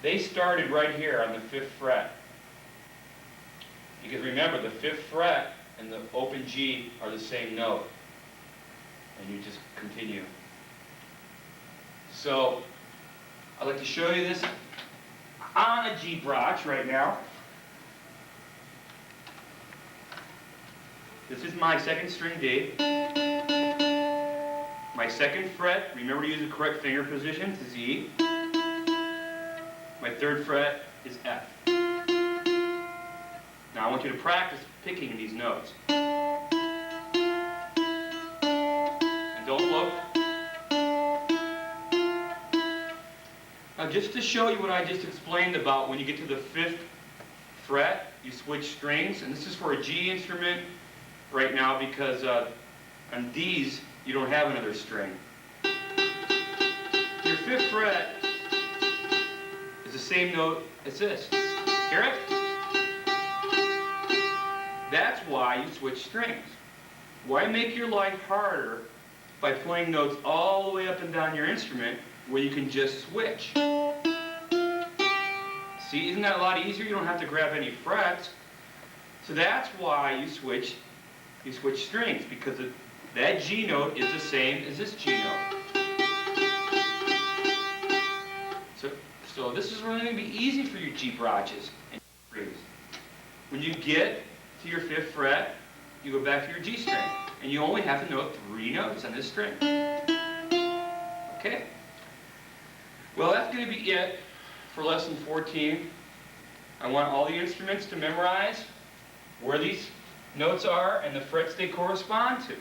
they started right here on the 5th fret. Because remember, the 5th fret and the open G are the same note. And you just continue. So, I'd like to show you this on a G brooch right now. This is my 2nd string D. My 2nd fret, remember to use the correct finger position, is E. My 3rd fret is F. Now I want you to practice picking these notes. And don't look. Now just to show you what I just explained about when you get to the 5th fret, you switch strings, and this is for a G instrument right now because on D's you don't have another string. Your 5th fret is the same note as this. Hear it? That's why you switch strings. Why make your life harder by playing notes all the way up and down your instrument where you can just switch? See, isn't that a lot easier? You don't have to grab any frets. So that's why you switch strings, because that G note is the same as this G note. So this is really going to be easy for your G brooches and strings. When you get to your 5th fret, you go back to your G string, and you only have to know 3 notes on this string. Okay? Well, that's going to be it for lesson 14. I want all the instruments to memorize where these notes are and the frets they correspond to.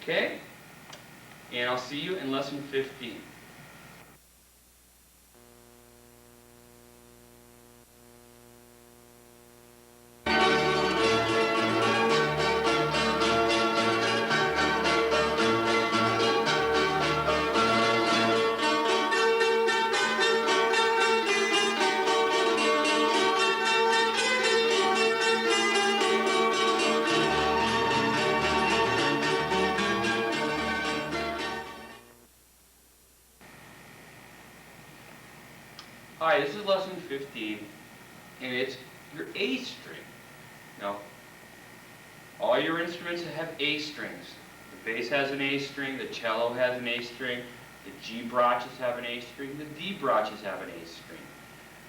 Okay? And I'll see you in lesson 15. Hi, this is lesson 15, and it's your A string. Now, all your instruments have A strings. The bass has an A string, the cello has an A string, the G brooches have an A string, the D brooches have an A string,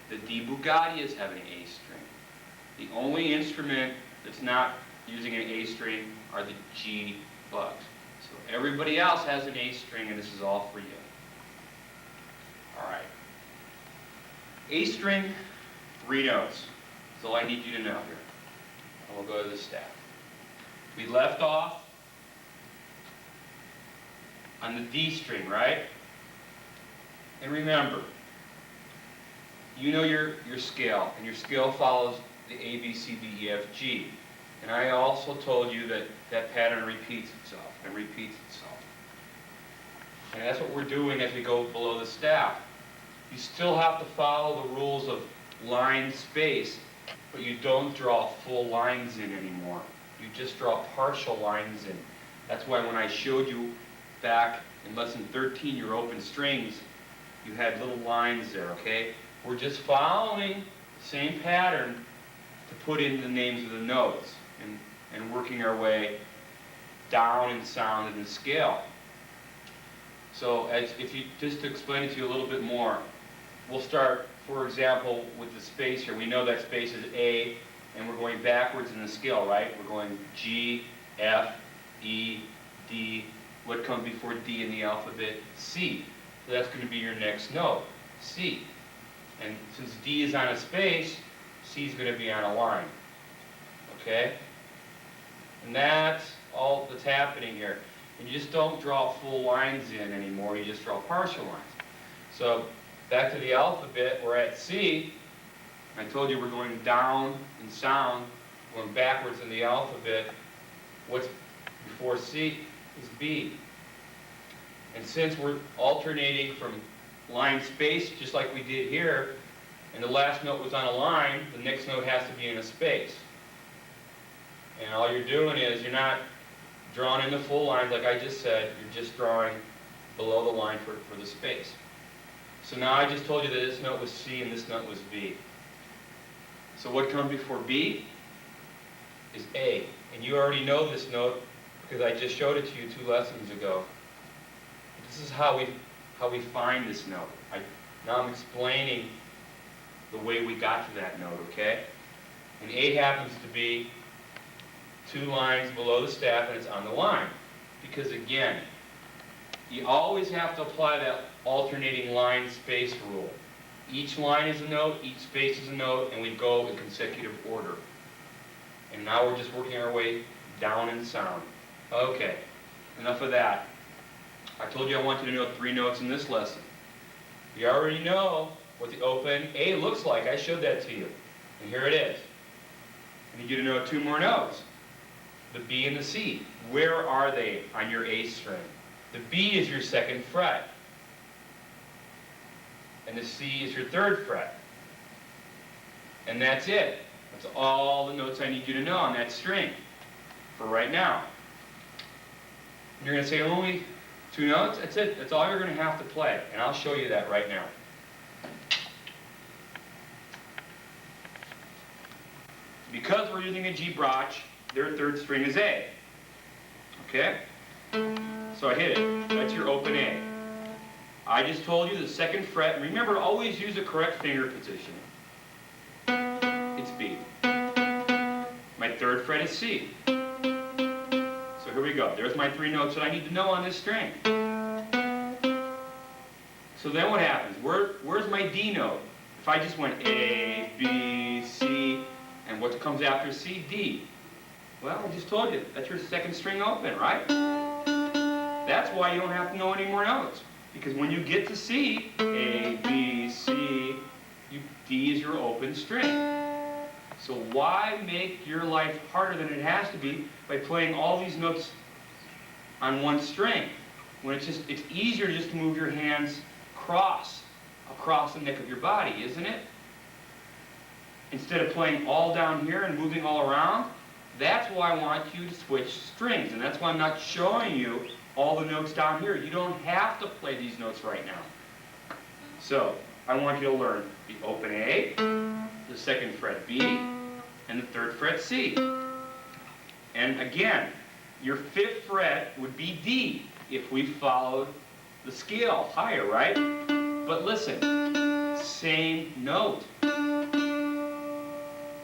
the D bugattias have an A string. The only instrument that's not using an A string are the G bugs. So everybody else has an A string, and this is all for you. All right. A string, 3 notes. That's all I need you to know here. And we'll go to the staff. We left off on the D string, right? And remember, you know your scale, and your scale follows the A, B, C, D, E, F, G. And I also told you that that pattern repeats itself and repeats itself. And that's what we're doing as we go below the staff. You still have to follow the rules of line space, but you don't draw full lines in anymore. You just draw partial lines in. That's why when I showed you back in lesson 13 your open strings, you had little lines there, okay? We're just following the same pattern to put in the names of the notes and working our way down in sound and in scale. So if you just to explain it to you a little bit more, we'll start, for example, with the space here. We know that space is A, and we're going backwards in the scale, right? We're going G, F, E, D. What comes before D in the alphabet? C. So that's going to be your next note, C. And since D is on a space, C is going to be on a line. Okay? And that's all that's happening here. And you just don't draw full lines in anymore, you just draw partial lines. So, back to the alphabet, we're at C. I told you we're going down in sound, going backwards in the alphabet. What's before C is B. And since we're alternating from line space, just like we did here, and the last note was on a line, the next note has to be in a space. And all you're doing is, you're not drawing in the full lines like I just said, you're just drawing below the line for the space. So now I just told you that this note was C and this note was B. So what comes before B is A. And you already know this note because I just showed it to you 2 lessons ago. This is how we find this note. Now I'm explaining the way we got to that note, okay? And A happens to be 2 lines below the staff and it's on the line. Because again, you always have to apply that alternating line space rule. Each line is a note, each space is a note, and we go in consecutive order. And now we're just working our way down in sound. Okay, enough of that. I told you I want you to know 3 notes in this lesson. You already know what the open A looks like. I showed that to you. And here it is. I need you to know 2 more notes. The B and the C. Where are they on your A string? The B is your 2nd fret. And the C is your 3rd fret. And that's it. That's all the notes I need you to know on that string for right now. And you're going to say only 2 notes? That's it. That's all you're going to have to play. And I'll show you that right now. Because we're using a G brotch, their 3rd string is A. Okay? So I hit it. That's your open A. I just told you the 2nd fret. And remember, always use the correct finger position. It's B. My 3rd fret is C. So here we go. There's my 3 notes that I need to know on this string. So then what happens? Where's my D note? If I just went A, B, C, and what comes after C? D. Well, I just told you, that's your 2nd string open, right? That's why you don't have to know any more notes. Because when you get to C, A, B, C, D is your open string. So why make your life harder than it has to be by playing all these notes on one string? When it's easier just to move your hands across the neck of your body, isn't it? Instead of playing all down here and moving all around. That's why I want you to switch strings, and that's why I'm not showing you all the notes down here. You don't have to play these notes right now. So, I want you to learn the open A, the 2nd fret B, and the 3rd fret C. And again, your 5th fret would be D if we followed the scale higher, right? But listen, same note.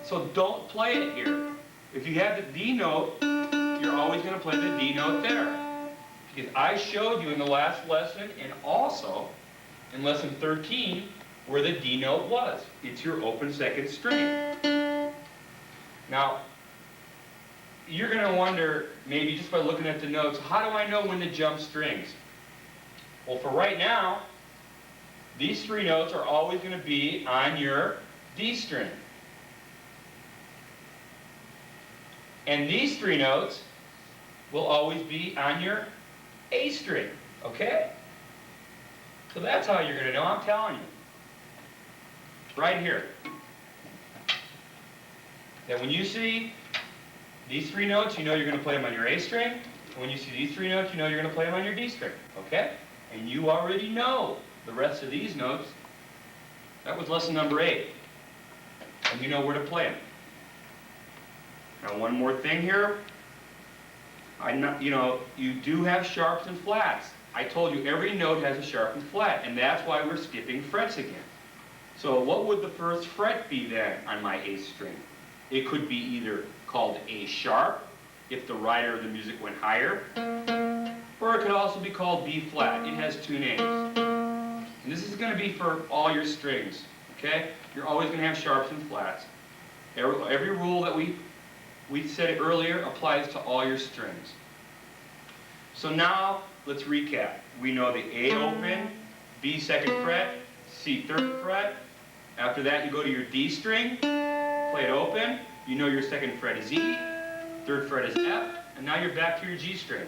So don't play it here. If you have the D note, you're always going to play the D note there. Because I showed you in the last lesson and also in lesson 13 where the D note was. It's your open 2nd string. Now, you're going to wonder, maybe just by looking at the notes, how do I know when to jump strings? Well, for right now, these 3 notes are always going to be on your D string. And these 3 notes will always be on your A string, okay? So that's how you're going to know, I'm telling you. Right here. That when you see these 3 notes, you know you're going to play them on your A string. And when you see these 3 notes, you know you're going to play them on your D string, okay? And you already know the rest of these notes. That was lesson number 8. And you know where to play them. Now one more thing here. You do have sharps and flats. I told you every note has a sharp and flat, and that's why we're skipping frets again. So what would the 1st fret be then on my A string? It could be either called A sharp, if the writer of the music went higher, or it could also be called B flat. It has 2 names. And this is going to be for all your strings, okay? You're always going to have sharps and flats. Every rule that we said earlier applies to all your strings. So now, let's recap. We know the A open, B 2nd fret, C 3rd fret. After that, you go to your D string, play it open. You know your 2nd fret is E, 3rd fret is F, and now you're back to your G string.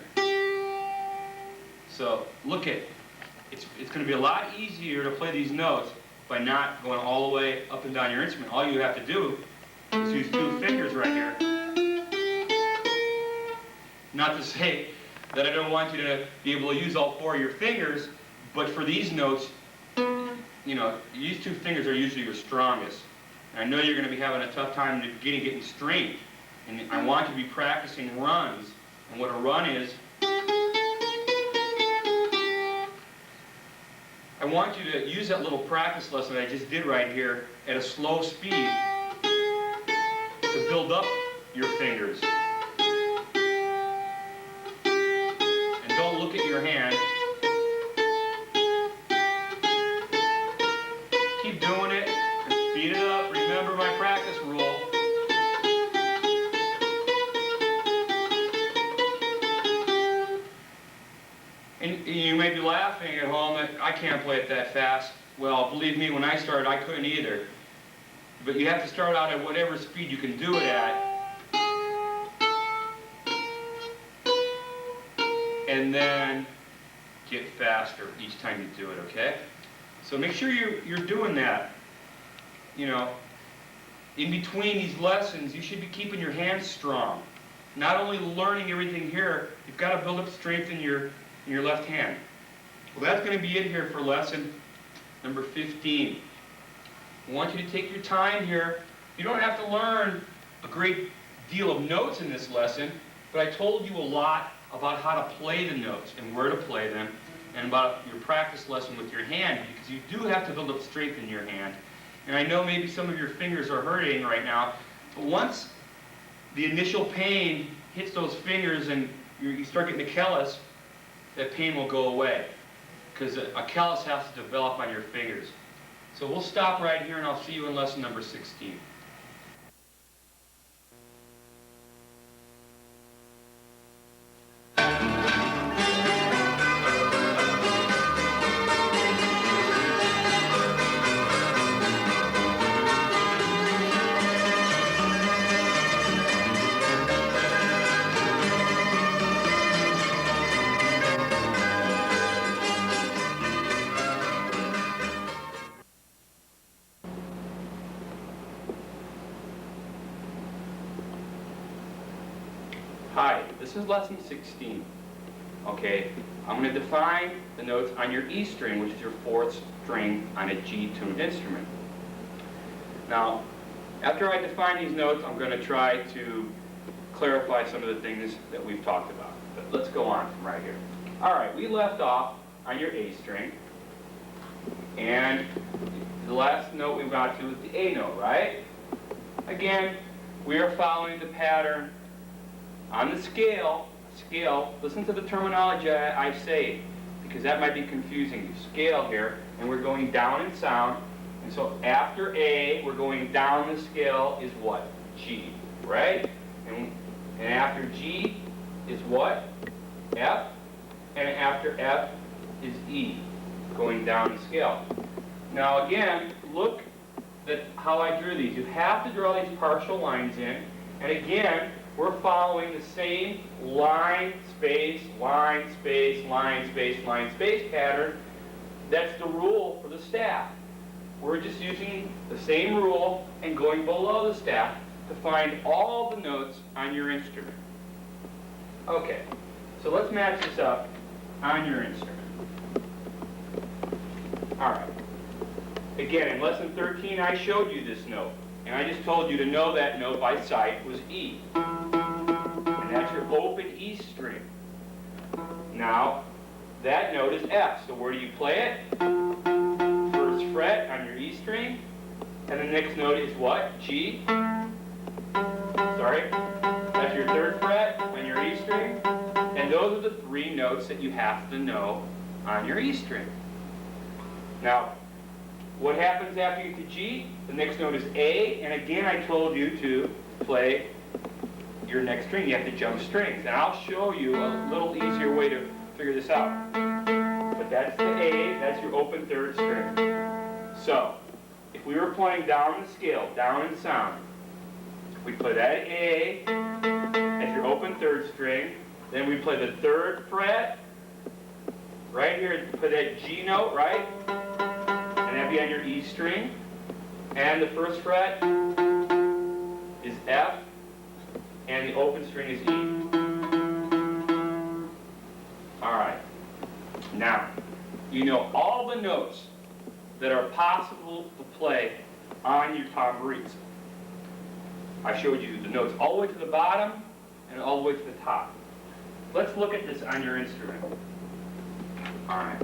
So, look at it. It's going to be a lot easier to play these notes by not going all the way up and down your instrument. All you have to do is use 2 fingers right here. Not to say that I don't want you to be able to use all 4 of your fingers, but for these notes, these two fingers are usually your strongest. And I know you're going to be having a tough time in the beginning getting strength. And I want you to be practicing runs. And what a run is, I want you to use that little practice lesson I just did right here at a slow speed to build up your fingers. And don't look at your hand. Keep doing it and speed it up. Remember my practice rule. And you may be laughing at home that I can't play it that fast. Well, believe me, when I started, I couldn't either. But you have to start out at whatever speed you can do it at. And then get faster each time you do it, okay? So make sure you're doing that. In between these lessons, you should be keeping your hands strong. Not only learning everything here, you've got to build up strength in your left hand. Well, that's going to be it here for lesson number 15. I want you to take your time here. You don't have to learn a great deal of notes in this lesson, but I told you a lot about how to play the notes and where to play them, and about your practice lesson with your hand, because you do have to build up strength in your hand. And I know maybe some of your fingers are hurting right now, but once the initial pain hits those fingers and you start getting the callus, that pain will go away, because a callus has to develop on your fingers. So we'll stop right here, and I'll see you in lesson number 16. Hi, this is lesson 16. Okay, I'm going to define the notes on your E string, which is your fourth string on a G-tuned instrument. Now, after I define these notes, I'm going to try to clarify some of the things that we've talked about. But let's go on from right here. All right, we left off on your A string, and the last note we got to was the A note, right? Again, we are following the pattern on the scale, listen to the terminology I say, because that might be confusing you. Scale here, and we're going down in sound, and so after A, we're going down the scale is what? G, right? And after G is what? F, and after F is E, going down the scale. Now again, look at how I drew these. You have to draw these partial lines in, and again, we're following the same line, space, line, space, line, space, line, space pattern. That's the rule for the staff. We're just using the same rule and going below the staff to find all the notes on your instrument. Okay, so let's match this up on your instrument. All right. Again, in lesson 13, I showed you this note, and I just told you to know that note by sight was E. And that's your open E string. Now, that note is F, so where do you play it? First fret on your E string, and the next note is what? G? Sorry? That's your third fret on your E string, and those are the three notes that you have to know on your E string. Now, what happens after you get to G? The next note is A, and again I told you to play your next string. You have to jump strings, and I'll show you a little easier way to figure this out. But that's the A, that's your open third string. So, if we were playing down the scale, down in sound, we play that A as your open third string, then we play the third fret, right here, play that G note, right? And that'd be on your E string. And the first fret is F, and the open string is E. All right. Now, you know all the notes that are possible to play on your tambourines. I showed you the notes all the way to the bottom and all the way to the top. Let's look at this on your instrument. All right.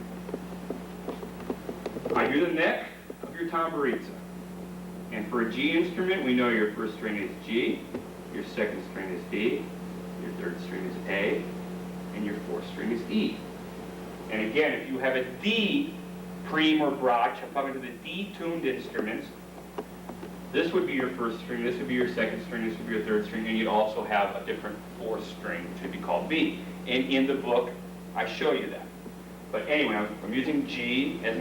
I do the neck of your tambourine. And for a G instrument, we know your first string is G, your second string is D, your third string is A, and your fourth string is E. And again, if you have a D prime or brach, I'm talking to the D-tuned instruments, this would be your first string, this would be your second string, this would be your third string, and you'd also have a different fourth string, which would be called B. And in the book, I show you that. But anyway, I'm using G as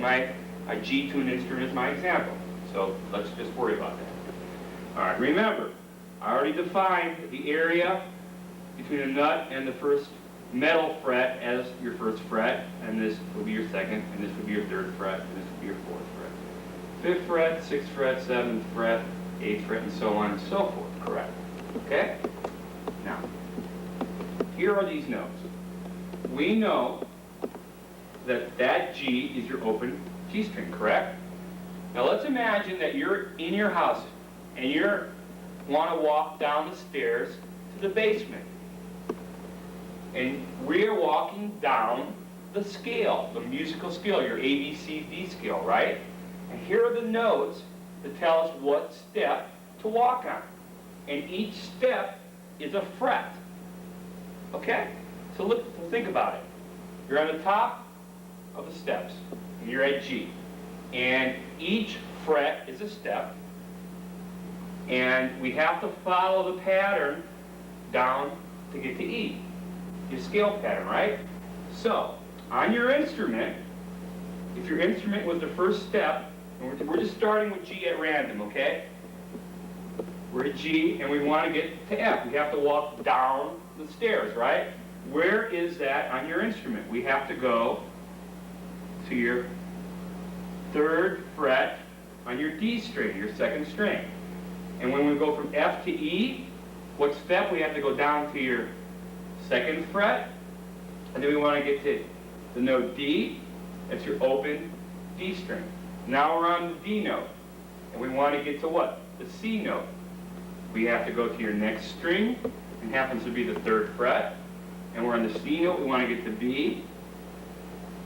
a G-tuned instrument as my example. So let's just worry about that. All right, remember, I already defined the area between the nut and the first metal fret as your first fret, and this would be your second, and this would be your third fret, and this would be your fourth fret. Fifth fret, sixth fret, seventh fret, eighth fret, and so on and so forth, correct? Okay? Now, here are these notes. We know that that G is your open G string, correct? Now let's imagine that you're in your house and you want to walk down the stairs to the basement. And we are walking down the scale, the musical scale, your A, B, C, D scale, right? And here are the notes that tell us what step to walk on. And each step is a fret. Okay? So think about it. You're on the top of the steps, and you're at G. And each fret is a step, and we have to follow the pattern down to get to E, your scale pattern, right? So, on your instrument, if your instrument was the first step, and we're just starting with G at random, okay? We're at G, and we want to get to F. We have to walk down the stairs, right? Where is that on your instrument? We have to go to your third fret on your D string, your second string. And when we go from F to E, what step? We have to go down to your second fret, and then we want to get to the note D. That's your open D string. Now we're on the D note, and we want to get to what? The C note. We have to go to your next string, and happens to be the third fret, and we're on the C note. We want to get to B.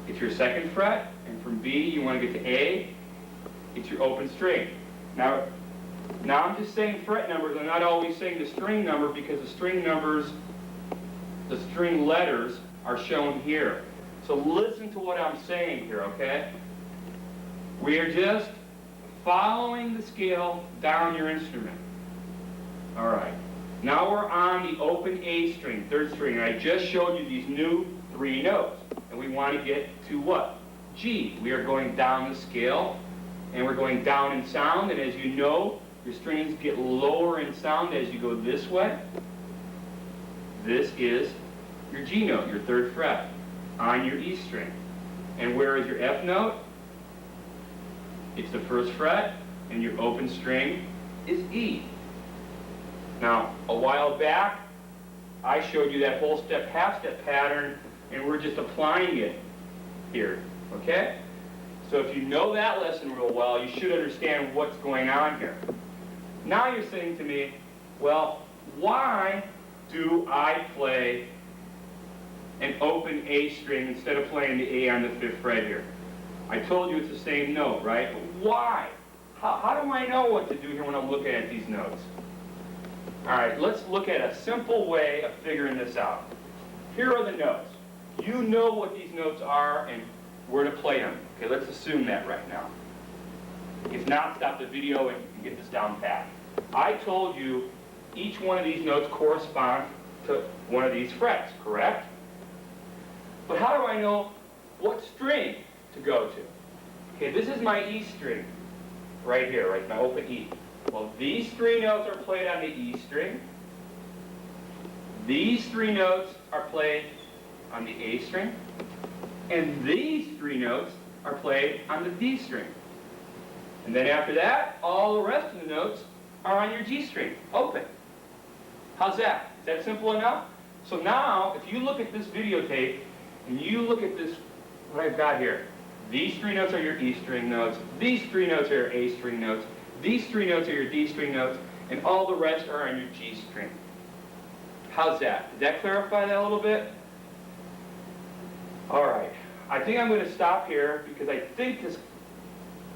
It's your second fret, and from B you want to get to A. It's your open string. Now I'm just saying fret numbers. I'm not always saying the string number, because the string numbers, the string letters are shown here. So listen to what I'm saying here, okay? We are just following the scale down your instrument. All right. Now we're on the open A string, third string, and I just showed you these new 3 notes. And we want to get to what? G. We are going down the scale, and we're going down in sound, and as you know, your strings get lower in sound as you go this way. This is your G note, your third fret, on your E string. And where is your F note? It's the first fret, and your open string is E. Now, a while back, I showed you that whole step, half step pattern, and we're just applying it here, okay? So if you know that lesson real well, you should understand what's going on here. Now you're saying to me, well, why do I play an open A string instead of playing the A on the 5th fret here? I told you it's the same note, right? But why? How do I know what to do here when I'm looking at these notes? All right, let's look at a simple way of figuring this out. Here are the notes. You know what these notes are and where to play them. Okay, let's assume that right now. If not, stop the video and get this down pat. I told you each one of these notes correspond to one of these frets, correct? But how do I know what string to go to? Okay, this is my E string right here, right, my open E. Well, these 3 notes are played on the E string. These 3 notes are played on the A string. And these 3 notes are played on the D string. And then after that, all the rest of the notes are on your G string, open. How's that? Is that simple enough? So now, if you look at this videotape, and you look at this, what I've got here, These three notes are your E string notes. These three notes are your A string notes. These three notes are your D string notes. And all the rest are on your G string. How's that? Did that clarify that a little bit? All right. I think I'm going to stop here because I think this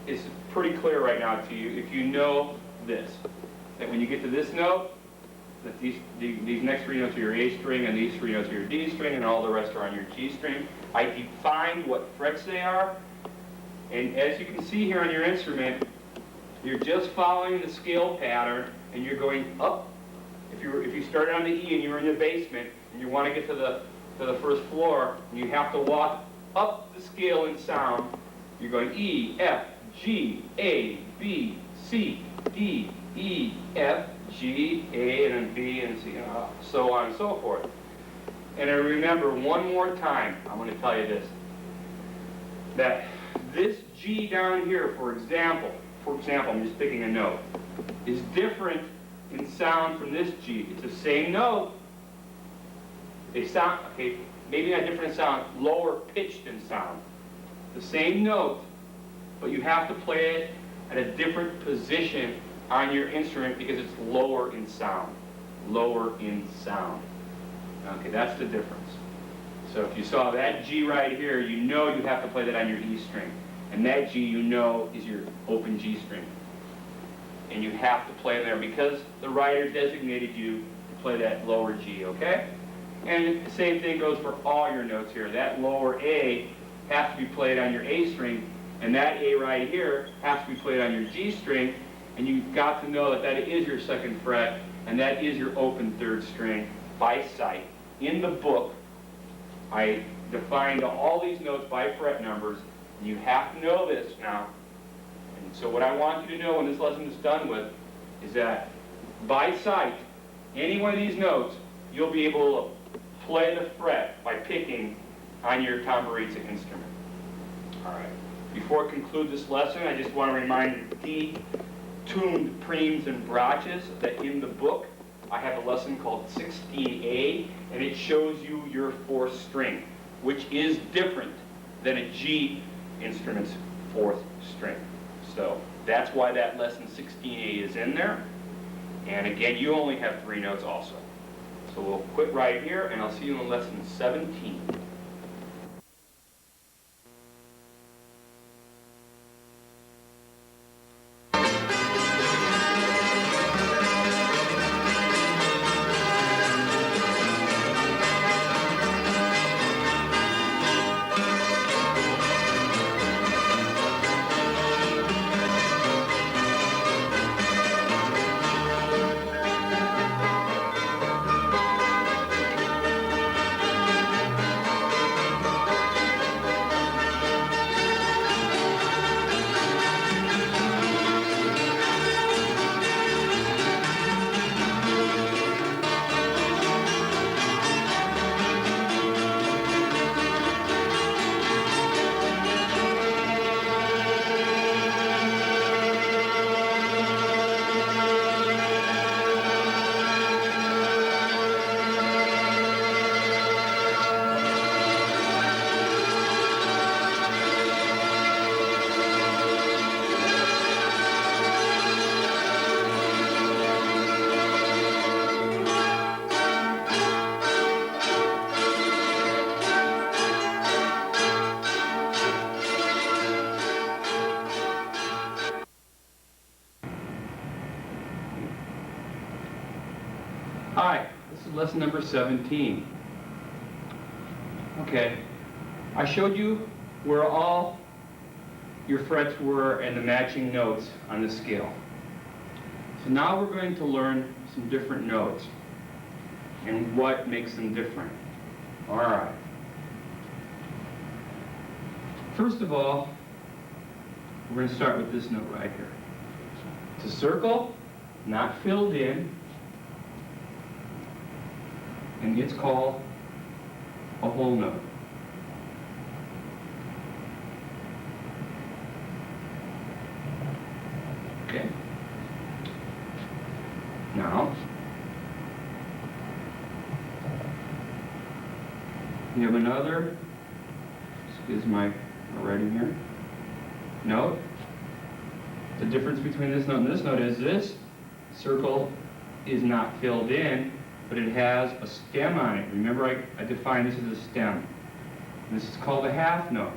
is pretty clear right now to you if you know this. That when you get to this note, that these next three notes are your A string, and these three notes are your D string, and all the rest are on your G string. I defined what frets they are, and as you can see here on your instrument, you're just following the scale pattern, and you're going up. If you started on the E and you were in the basement, and you want to get to the first floor, and you have to walk up the scale in sound, you're going E, F, G, A, B, C, D, E, F, G, A, and then B, and C, and so on and so forth. And I remember one more time, I'm going to tell you this, that this G down here, for example, I'm just picking a note, is different in sound from this G. It's the same note. They sound, okay, maybe not different in sound, lower pitched in sound. The same note, but you have to play it at a different position on your instrument because it's lower in sound. Lower in sound. Okay, that's the difference. So if you saw that G right here, you know you have to play that on your E string. And that G, you know, is your open G string. And you have to play there because the writer designated you to play that lower G, okay? And the same thing goes for all your notes here. That lower A has to be played on your A string, and that A right here has to be played on your G string, and you've got to know that that is your second fret, and that is your open third string by sight. In the book, I defined all these notes by fret numbers, and you have to know this now. And so what I want you to know when this lesson is done with is that by sight, any one of these notes, you'll be able to play the fret by picking on your tamburitza instrument. All right. Before I conclude this lesson, I just want to remind you detuned primes and brachas that in the book I have a lesson called 16A, and it shows you your fourth string, which is different than a G instrument's fourth string. So that's why that lesson 16A is in there. And again, you only have 3 notes also. So we'll quit right here, and I'll see you in lesson 17. Hi, this is lesson number 17. Okay, I showed you where all your frets were and the matching notes on the scale. So now we're going to learn some different notes and what makes them different. All right. First of all, we're going to start with this note right here. It's a circle, not filled in, and it's called a whole note. Okay? Now, we have another, excuse my right in here. Note the difference between this note and this note is this circle is not filled in, but it has a stem on it. Remember, I defined this as a stem. This is called a half note.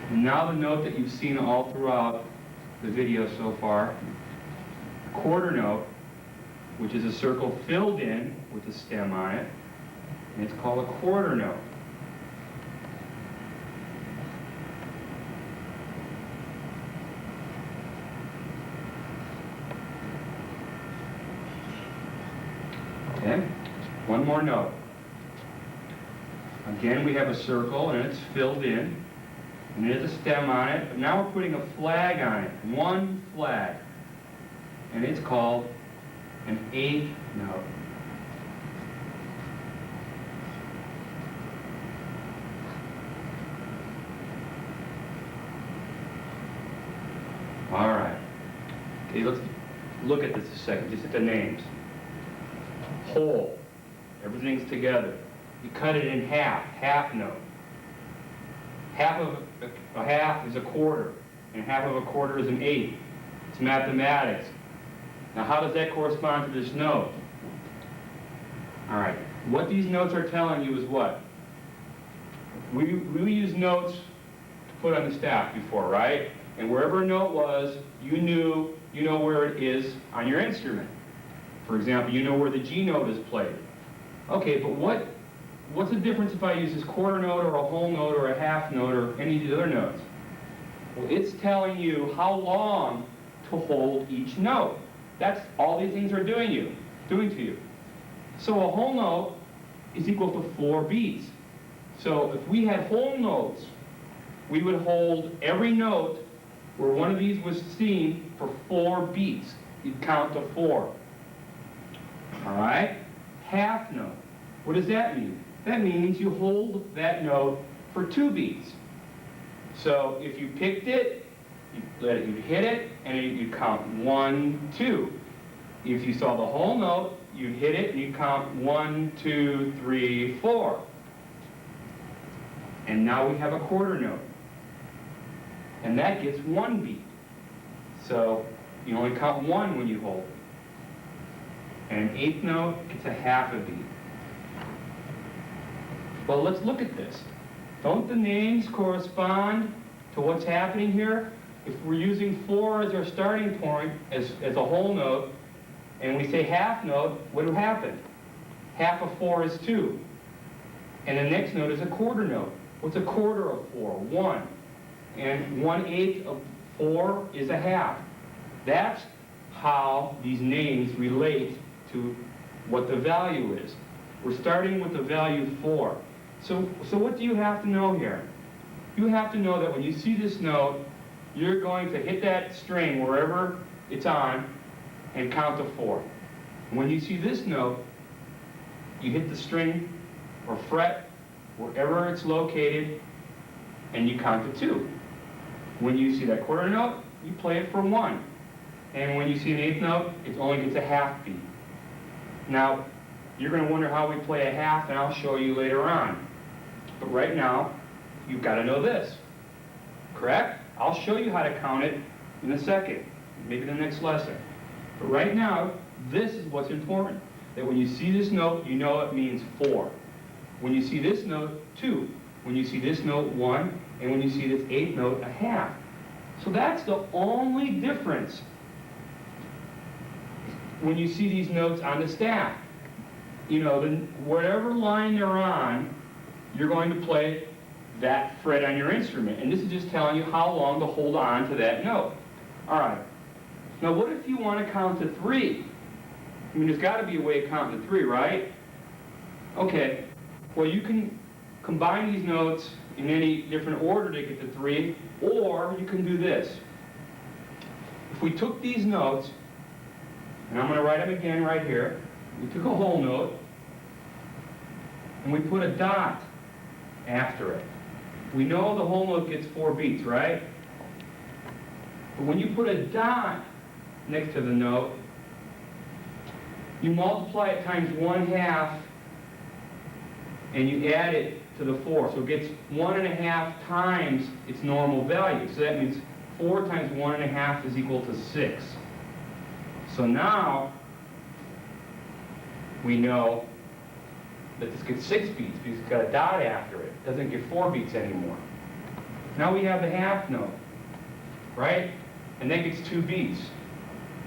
And now the note that you've seen all throughout the video so far, quarter note, which is a circle filled in with a stem on it, and it's called a quarter note. Okay, one more note. Again, we have a circle and it's filled in, and there's a stem on it, but now we're putting a flag on it, one flag, and it's called an eighth note. All right. Okay, let's look at this a second, just at the names. Whole, everything's together. You cut it in half, half note. Half of a half is a quarter, and half of a quarter is an eighth. It's mathematics. Now, how does that correspond to this note? All right, what these notes are telling you is what? We used notes to put on the staff before, right? And wherever a note was, you know where it is on your instrument. For example, you know where the G note is played. Okay, but what's the difference if I use this quarter note or a whole note or a half note or any of the other notes? Well, it's telling you how long to hold each note. That's all these things are doing to you. So a whole note is equal to 4 beats. So if we had whole notes, we would hold every note where one of these was seen for 4 beats. You'd count to 4. All right? Half note. What does that mean? That means you hold that note for 2 beats. So if you picked it, you'd hit it, and you'd count 1, 2. If you saw the whole note, you'd hit it, and you'd count 1, 2, 3, 4. And now we have a quarter note. And that gets 1 beat. So you only count 1 when you hold it. And an eighth note gets a half a beat. Well, let's look at this. Don't the names correspond to what's happening here? If we're using 4 as our starting point, as a whole note, and we say half note, what will happen? Half of 4 is 2. And the next note is a quarter note. What's a quarter of 4? 1. And 1/8 of 4 is a half. That's how these names relate to what the value is. We're starting with the value 4. So what do you have to know here? You have to know that when you see this note, you're going to hit that string wherever it's on and count to 4. When you see this note, you hit the string or fret wherever it's located and you count to 2. When you see that quarter note, you play it for 1. And when you see an eighth note, it only gets a half beat. Now, you're going to wonder how we play a half, and I'll show you later on. But right now, you've got to know this. Correct? I'll show you how to count it in a second, maybe the next lesson. But right now, this is what's important. That when you see this note, you know it means 4. When you see this note, 2. When you see this note, 1. And when you see this eighth note, a half. So that's the only difference when you see these notes on the staff. You know, whatever line they're on, you're going to play that fret on your instrument. And this is just telling you how long to hold on to that note. All right. Now, what if you want to count to 3? I mean, there's got to be a way of counting to 3, right? Okay. Well, you can combine these notes in any different order to get to 3, or you can do this. If we took these notes, and I'm going to write them again right here. We took a whole note, and we put a dot after it. We know the whole note gets 4 beats, right? But when you put a dot next to the note, You multiply it times 1/2, and you add it to the 4. So it gets 1.5 times its normal value. So that means 4 times 1.5 is equal to 6. So now we know that this gets 6 beats because it's got a dot after it. It doesn't get 4 beats anymore. Now we have the half note, right? And that gets 2 beats.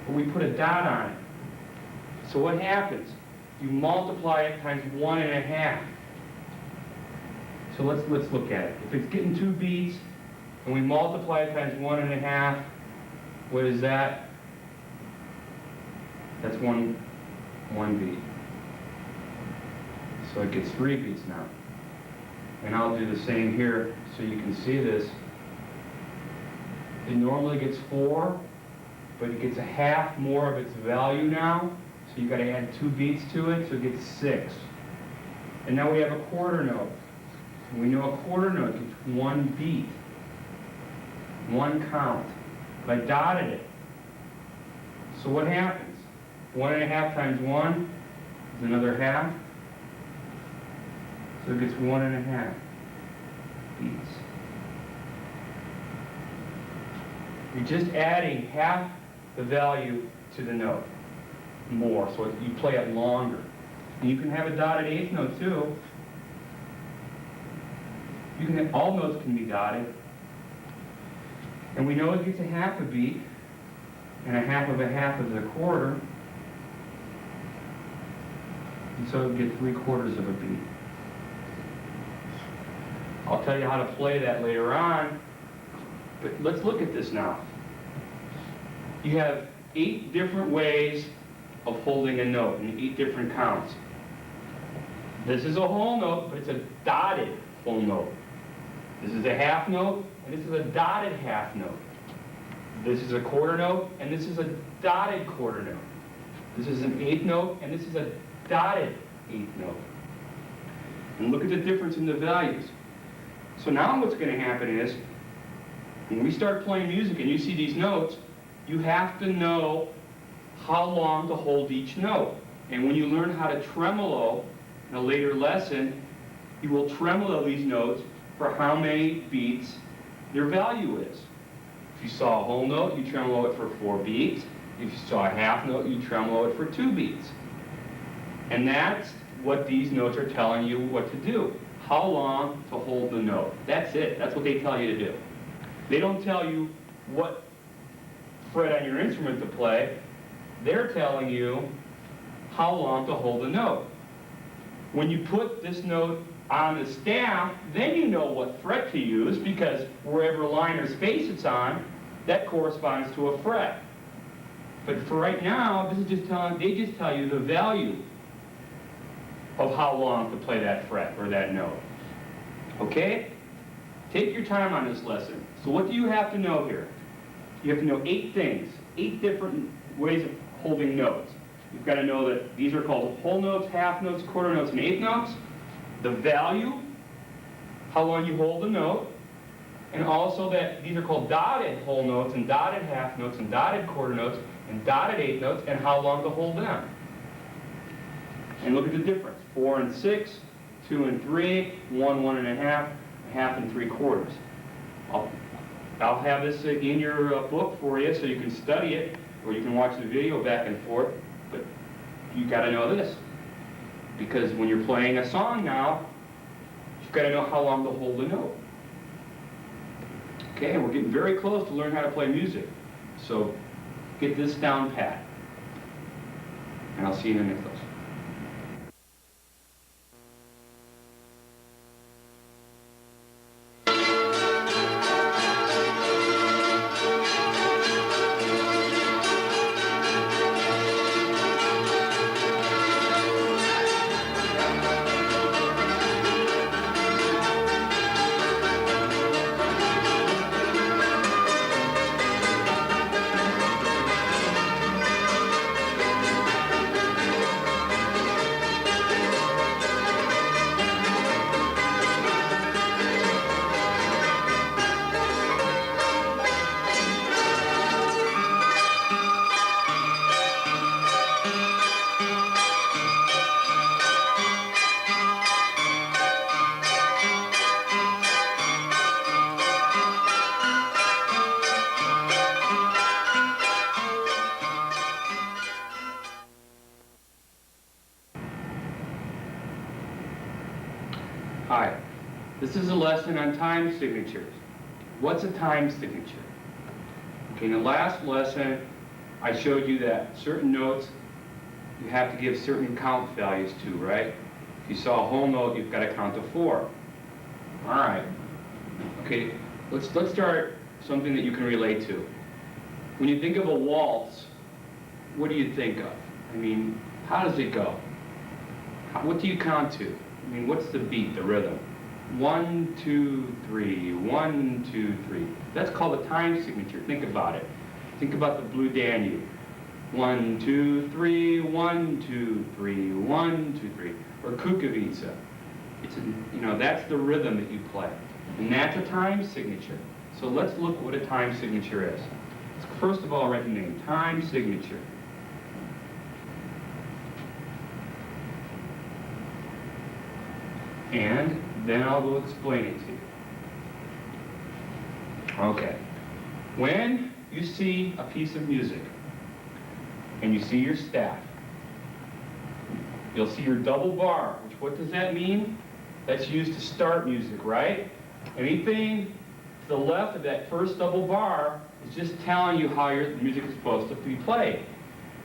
But we put a dot on it. So what happens? You multiply it times 1.5. So let's look at it. If it's getting 2 beats, and we multiply it times 1.5, what is that? That's one beat. So it gets 3 beats now. And I'll do the same here so you can see this. It normally gets 4, but it gets a half more of its value now. So you've got to add 2 beats to it, so it gets 6. And now we have a quarter note. And we know a quarter note gets 1 beat, 1 count. But I dotted it. So what happens? 1.5 times 1 is another half. So it gets 1.5 beats. You're just adding half the value to the note more, so you play it longer. And you can have a dotted 8th note too. You can have, all notes can be dotted. And we know it gets a half a beat, and a half is a quarter. And so it gets 3/4 of a beat. I'll tell you how to play that later on, but let's look at this now. You have 8 different ways of holding a note in 8 different counts. This is a whole note, but it's a dotted whole note. This is a half note, and this is a dotted half note. This is a quarter note, and this is a dotted quarter note. This is an 8th note, and this is a dotted 8th note. And look at the difference in the values. So now what's going to happen is, when we start playing music and you see these notes, you have to know how long to hold each note. And when you learn how to tremolo in a later lesson, you will tremolo these notes for how many beats their value is. If you saw a whole note, you tremolo it for 4 beats. If you saw a half note, you tremolo it for 2 beats. And that's what these notes are telling you what to do. How long to hold the note. That's it. That's what they tell you to do. They don't tell you what fret on your instrument to play. They're telling you how long to hold the note. When you put this note on the staff, then you know what fret to use, because wherever line or space it's on, that corresponds to a fret. But for right now, they just tell you the value of how long to play that fret or that note. Okay? Take your time on this lesson. So what do you have to know here? You have to know 8 things, 8 different ways of holding notes. You've got to know that these are called whole notes, half notes, quarter notes, and 8th notes. The value, how long you hold the note, and also that these are called dotted whole notes, and dotted half notes, and dotted quarter notes, and dotted 8th notes, and how long to hold them. And look at the difference. 4 and 6, 2 and 3, 1, 1.5, a half and 3/4. I'll have this in your book for you so you can study it, or you can watch the video back and forth, but you got to know this. Because when you're playing a song now, you've got to know how long to hold the note. Okay, and we're getting very close to learn how to play music. So get this down pat. And I'll see you in the next lesson. Hi, this is a lesson on time signatures. What's a time signature? Okay, in the last lesson, I showed you that certain notes you have to give certain count values to, right? If you saw a whole note, you've got to count to 4. All right. Okay, let's start something that you can relate to. When you think of a waltz, what do you think of? I mean, how does it go? What do you count to? I mean, what's the beat, the rhythm? 1, 2, 3, 1, 2, 3. That's called a time signature. Think about it. Think about the Blue Danube. 1, 2, 3, 1, 2, 3, 1, 2, 3. Or Kukovica. That's the rhythm that you play. And that's a time signature. So let's look what a time signature is. Let's first of all write the name, time signature. And then I'll go explain it to you. Okay. When you see a piece of music and you see your staff, you'll see your double bar, which what does that mean? That's used to start music, right? Anything to the left of that first double bar is just telling you how your music is supposed to be played.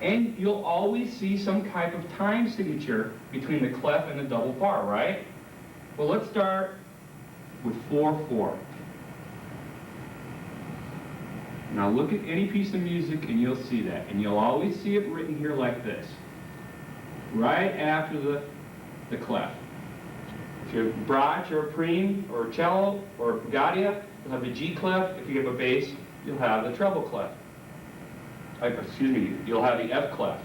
And you'll always see some type of time signature between the clef and the double bar, right? Well, let's start with 4/4. Now look at any piece of music and you'll see that. And you'll always see it written here like this, right after the clef. If you're Brach or Preen or cello or Gadia, you'll have the G clef. If you have a bass, you'll have the treble clef. You'll have the F clef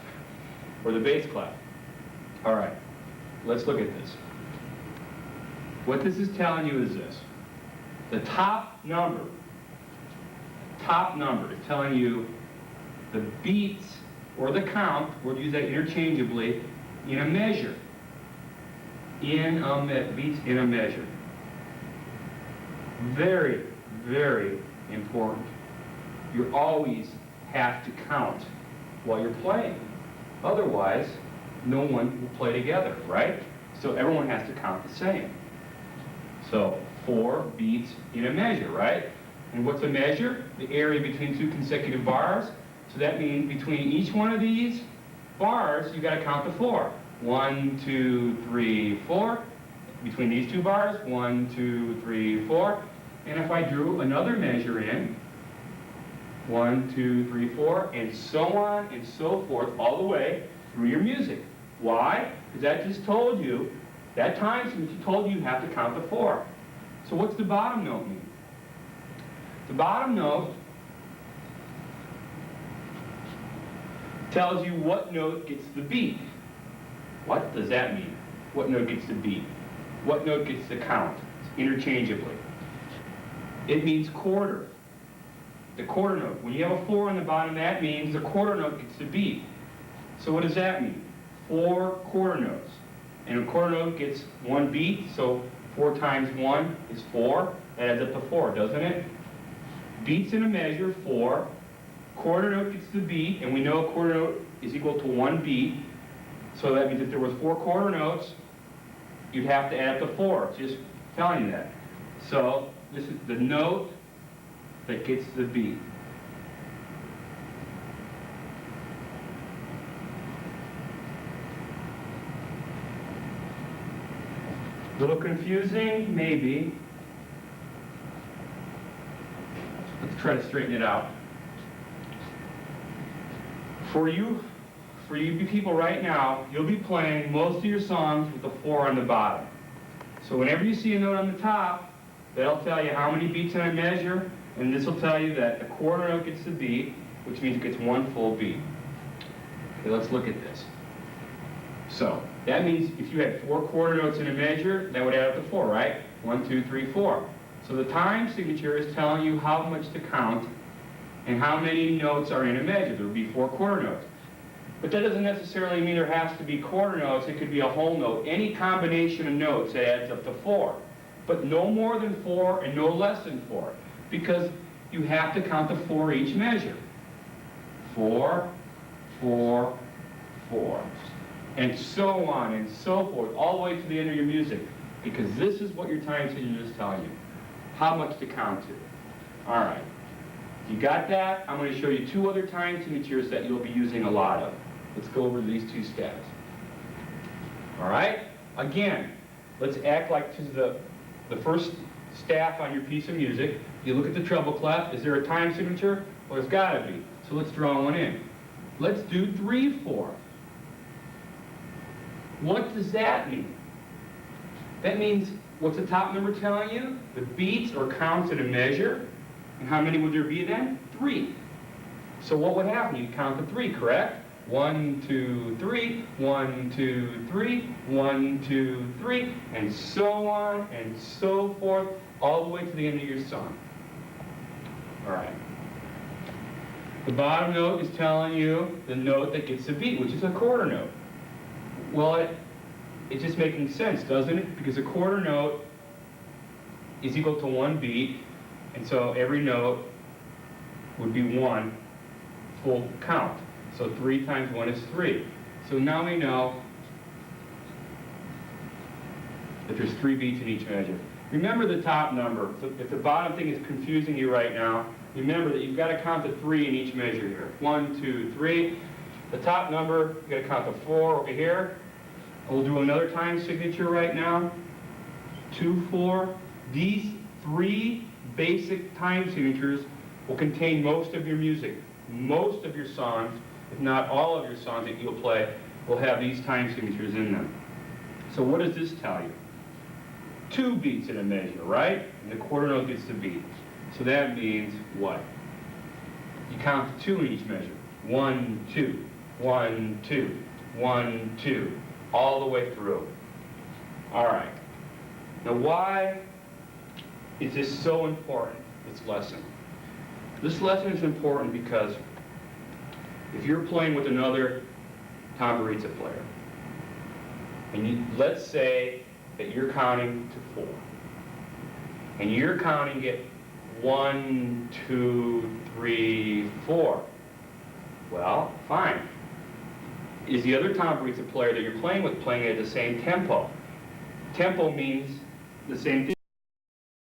or the bass clef. All right, let's look at this. What this is telling you is this. The top number is telling you the beats or the count, we'll use that interchangeably, in a measure. Beats in a measure. Very, very important. You always have to count while you're playing. Otherwise, no one will play together, right? So everyone has to count the same. So 4 beats in a measure, right? And what's a measure? The area between 2 consecutive bars. So that means between each one of these bars, you've got to count to 4. 1, 2, 3, 4. Between these 2 bars, 1, 2, 3, 4. And if I drew another measure in, 1, 2, 3, 4, and so on and so forth, all the way through your music. Why? Because that just told you, that time signature told you have to count to 4. So what's the bottom note mean? The bottom note tells you what note gets the beat. What does that mean? What note gets the beat? What note gets the count? Interchangeably. It means quarter. The quarter note. When you have a 4 on the bottom, that means the quarter note gets the beat. So what does that mean? 4 quarter notes. And a quarter note gets 1 beat, so 4 times 1 is 4. That adds up to 4, doesn't it? Beats in a measure, 4. Quarter note gets the beat, and we know a quarter note is equal to 1 beat. So that means if there was 4 quarter notes, you'd have to add up to 4. It's just telling you that. So this is the note that gets the beat. A little confusing, maybe. Let's try to straighten it out. For you people right now, you'll be playing most of your songs with a 4 on the bottom. So whenever you see a note on the top, that'll tell you how many beats in a measure, and this will tell you that a quarter note gets the beat, which means it gets 1 full beat. Okay, let's look at this. So that means if you had 4 quarter notes in a measure, that would add up to 4, right? 1, 2, 3, 4. So the time signature is telling you how much to count and how many notes are in a measure. There would be 4 quarter notes. But that doesn't necessarily mean there has to be quarter notes. It could be a whole note. Any combination of notes that adds up to 4. But no more than 4 and no less than 4. Because you have to count to 4 each measure. 4, 4, 4. And so on and so forth, all the way to the end of your music. because this is what your time signature is telling you. How much to count to. All right. You got that? I'm going to show you two other time signatures that you'll be using a lot of. Let's go over these two steps. All right? Again, let's act like this is the first staff on your piece of music. You look at the treble clef. Is there a time signature? Well, there's got to be. So let's draw one in. Let's do 3/4. What does that mean? That means, what's the top number telling you? The beats or counts in a measure. And how many would there be then? 3. So what would happen? You'd count to 3, correct? 1, 2, 3, 1, 2, 3, 1, 2, 3, and so on and so forth, all the way to the end of your song. All right. The bottom note is telling you the note that gets the beat, which is a quarter note. Well, it's just making sense, doesn't it? Because a quarter note is equal to 1 beat, and so every note would be 1 full count. So 3 times 1 is 3. So now we know that there's 3 beats in each measure. Remember the top number. So if the bottom thing is confusing you right now, remember that you've got to count to 3 in each measure here. 1, 2, 3. The top number, you've got to count to 4 over here. We'll do another time signature right now. 2, 4. These 3 basic time signatures will contain most of your music. Most of your songs, if not all of your songs that you'll play, will have these time signatures in them. So what does this tell you? 2 beats in a measure, right? And the quarter note gets the beat. So that means what? You count to 2 in each measure. 1, 2, 1, 2, 1, 2, all the way through. All right. Now why is this so important, this lesson? This lesson is important because if you're playing with another tamburitsa player, and let's say that you're counting to 4, and you're counting it 1, 2, 3, 4. Well, fine. Is the other tamburitsa player that you're playing with playing at the same tempo? Tempo means the same thing.